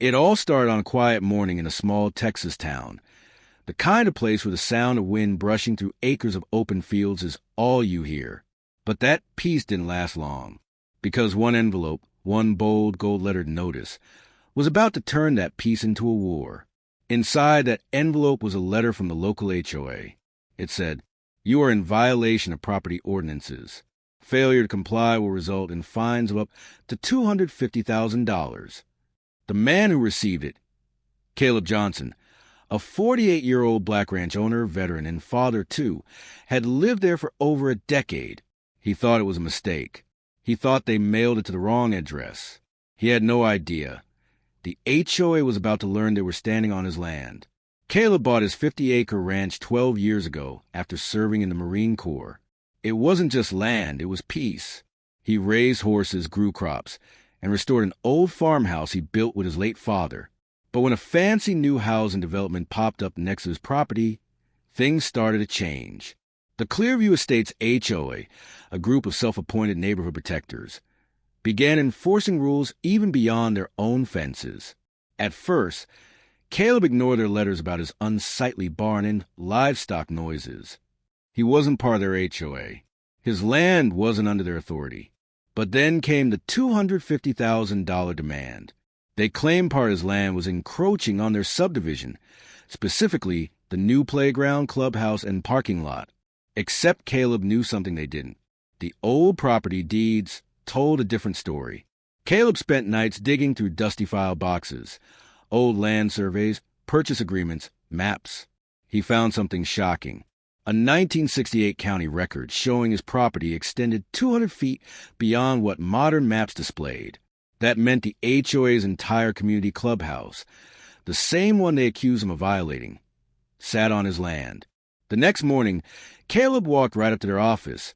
It all started on a quiet morning in a small Texas town, the kind of place where the sound of wind brushing through acres of open fields is all you hear. But that peace didn't last long, because one envelope, one bold gold-lettered notice, was about to turn that peace into a war. Inside that envelope was a letter from the local HOA. It said, "You are in violation of property ordinances. Failure to comply will result in fines of up to $250,000. The man who received it, Caleb Johnson, a 48-year-old Black Ranch owner, veteran, and father, too, had lived there for over a decade. He thought it was a mistake. He thought they mailed it to the wrong address. He had no idea. The HOA was about to learn they were standing on his land. Caleb bought his 50-acre ranch 12 years ago after serving in the Marine Corps. It wasn't just land, it was peace. He raised horses, grew crops, and restored an old farmhouse he built with his late father. But when a fancy new housing development popped up next to his property, things started to change. The Clearview Estates HOA, a group of self-appointed neighborhood protectors, began enforcing rules even beyond their own fences. At first, Caleb ignored their letters about his unsightly barn and livestock noises. He wasn't part of their HOA. His land wasn't under their authority. But then came the $250,000 demand. They claimed part of his land was encroaching on their subdivision, specifically the new playground, clubhouse, and parking lot. Except Caleb knew something they didn't. The old property deeds told a different story. Caleb spent nights digging through dusty file boxes, old land surveys, purchase agreements, maps. He found something shocking. A 1968 county record showing his property extended 200 feet beyond what modern maps displayed. That meant the HOA's entire community clubhouse, the same one they accused him of violating, sat on his land. The next morning, Caleb walked right up to their office,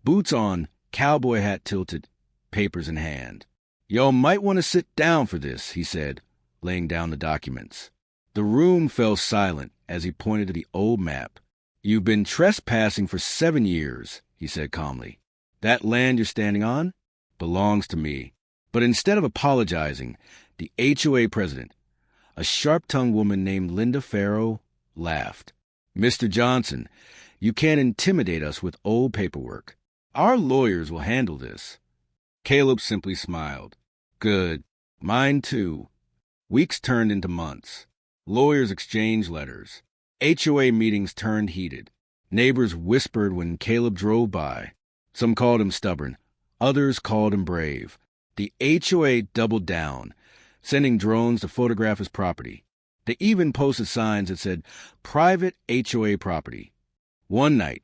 boots on, cowboy hat tilted, papers in hand. "Y'all might want to sit down for this," he said, laying down the documents. The room fell silent as he pointed to the old map. "You've been trespassing for 7 years," he said calmly. "That land you're standing on belongs to me." But instead of apologizing, the HOA president, a sharp-tongued woman named Linda Farrow, laughed. "Mr. Johnson, you can't intimidate us with old paperwork. Our lawyers will handle this." Caleb simply smiled. "Good. Mine too." Weeks turned into months. Lawyers exchanged letters. HOA meetings turned heated. Neighbors whispered when Caleb drove by. Some called him stubborn. Others called him brave. The HOA doubled down, sending drones to photograph his property. They even posted signs that said, "Private HOA property." One night,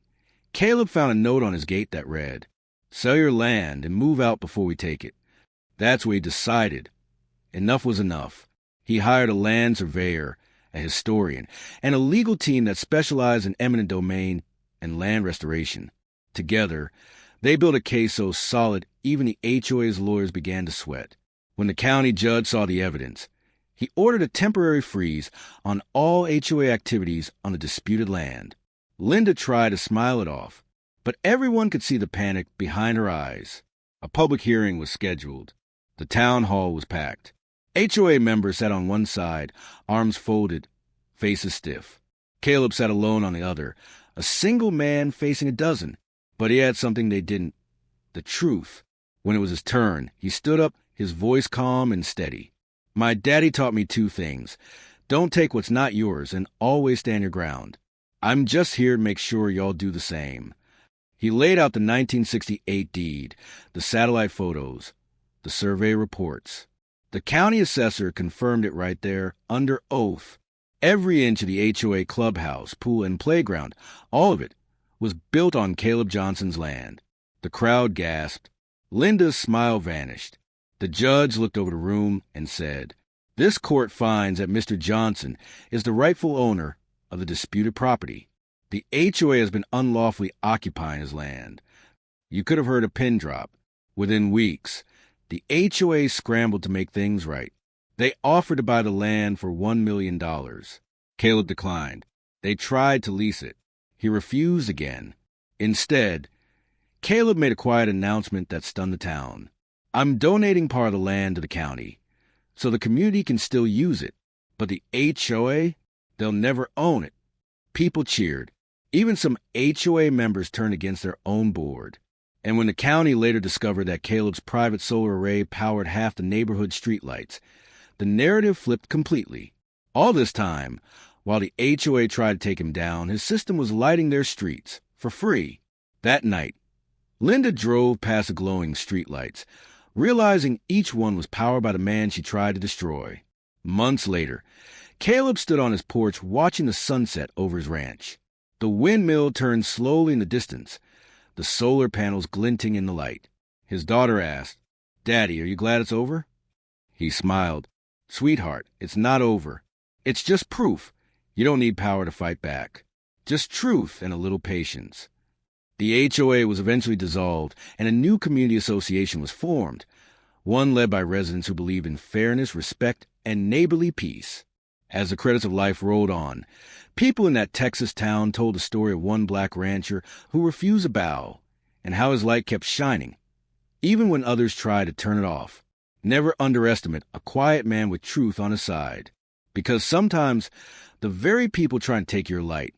Caleb found a note on his gate that read, "Sell your land and move out before we take it." That's where he decided enough was enough. He hired a land surveyor, a historian, and a legal team that specialized in eminent domain and land restoration. Together, they built a case so solid even the HOA's lawyers began to sweat. When the county judge saw the evidence, he ordered a temporary freeze on all HOA activities on the disputed land. Linda tried to smile it off, but everyone could see the panic behind her eyes. A public hearing was scheduled. The town hall was packed. HOA members sat on one side, arms folded, faces stiff. Caleb sat alone on the other, a single man facing a dozen. But he had something they didn't: the truth. When it was his turn, he stood up, his voice calm and steady. "My daddy taught me 2 things. Don't take what's not yours and always stand your ground. I'm just here to make sure y'all do the same." He laid out the 1968 deed, the satellite photos, the survey reports. The county assessor confirmed it right there, under oath. Every inch of the HOA clubhouse, pool, and playground, all of it, was built on Caleb Johnson's land. The crowd gasped. Linda's smile vanished. The judge looked over the room and said, "This court finds that Mr. Johnson is the rightful owner of the disputed property. The HOA has been unlawfully occupying his land." You could have heard a pin drop. Within weeks, the HOA scrambled to make things right. They offered to buy the land for $1 million. Caleb declined. They tried to lease it. He refused again. Instead, Caleb made a quiet announcement that stunned the town. "I'm donating part of the land to the county. so the community can still use it. But the HOA, they'll never own it. People cheered. Even some HOA members turned against their own board. And when the county later discovered that Caleb's private solar array powered half the neighborhood streetlights, the narrative flipped completely. All this time, while the HOA tried to take him down, his system was lighting their streets for free. That night, Linda drove past the glowing streetlights, realizing each one was powered by the man she tried to destroy. Months later, Caleb stood on his porch watching the sunset over his ranch. The windmill turned slowly in the distance, the solar panels glinting in the light. His daughter asked, "Daddy, are you glad it's over?" He smiled. "Sweetheart, it's not over. It's just proof. You don't need power to fight back. Just truth and a little patience." The HOA was eventually dissolved, and a new community association was formed, one led by residents who believed in fairness, respect, and neighborly peace. As the credits of life rolled on, people in that Texas town told the story of one black rancher who refused to bow, and how his light kept shining, even when others tried to turn it off. Never underestimate a quiet man with truth on his side, because sometimes the very people trying to take your light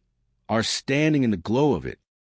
are standing in the glow of it,